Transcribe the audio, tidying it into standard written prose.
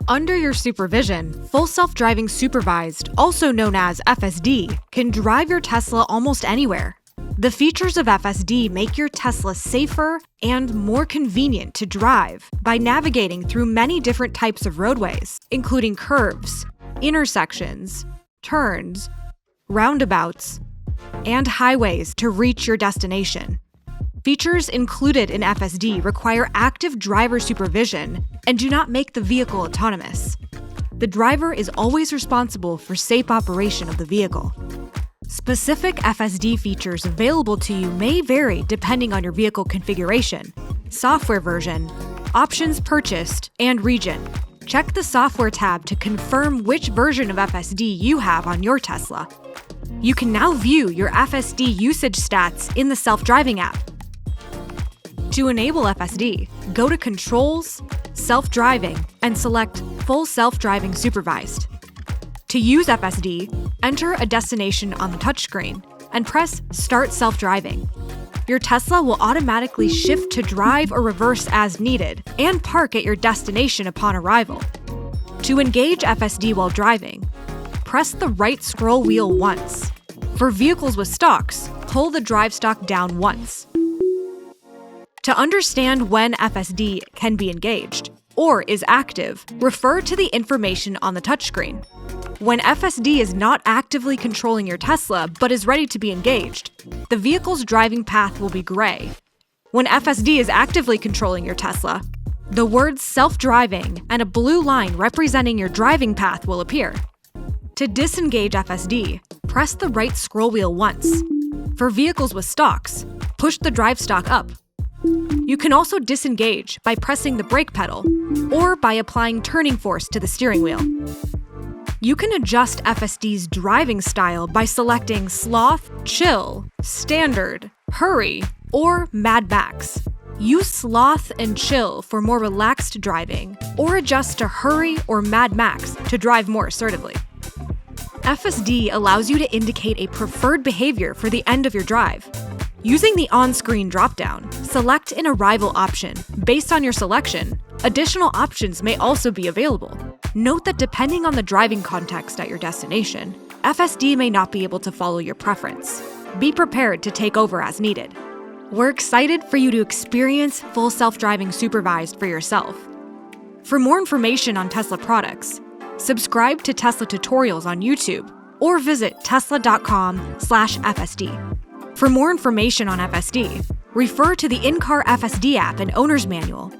Under your supervision, Full Self-Driving Supervised, also known as FSD, can drive your Tesla almost anywhere. The features of FSD make your Tesla safer and more convenient to drive by navigating through many different types of roadways, including curves, intersections, turns, roundabouts, and highways to reach your destination. Features included in FSD require active driver supervision and do not make the vehicle autonomous. The driver is always responsible for safe operation of the vehicle. Specific FSD features available to you may vary depending on your vehicle configuration, software version, options purchased, and region. Check the Software tab to confirm which version of FSD you have on your Tesla. You can now view your FSD usage stats in the self-driving app. To enable FSD, go to Controls, Self-Driving, and select Full Self-Driving Supervised. To use FSD, enter a destination on the touchscreen and press Start Self-Driving. Your Tesla will automatically shift to drive or reverse as needed and park at your destination upon arrival. To engage FSD while driving, press the right scroll wheel once. For vehicles with stalks, pull the drive stalk down once. To understand when FSD can be engaged or is active, refer to the information on the touchscreen. When FSD is not actively controlling your Tesla but is ready to be engaged, the vehicle's driving path will be gray. When FSD is actively controlling your Tesla, the words self-driving and a blue line representing your driving path will appear. To disengage FSD, press the right scroll wheel once. For vehicles with stalks, push the drive stalk up. You can also disengage by pressing the brake pedal or by applying turning force to the steering wheel. You can adjust FSD's driving style by selecting Sloth, Chill, Standard, Hurry, or Mad Max. Use Sloth and Chill for more relaxed driving, or adjust to Hurry or Mad Max to drive more assertively. FSD allows you to indicate a preferred behavior for the end of your drive. Using the on-screen dropdown, select an arrival option. Based on your selection, additional options may also be available. Note that depending on the driving context at your destination, FSD may not be able to follow your preference. Be prepared to take over as needed. We're excited for you to experience Full Self-Driving Supervised for yourself. For more information on Tesla products, subscribe to Tesla tutorials on YouTube or visit tesla.com/FSD. For more information on FSD, refer to the in-car FSD app and owner's manual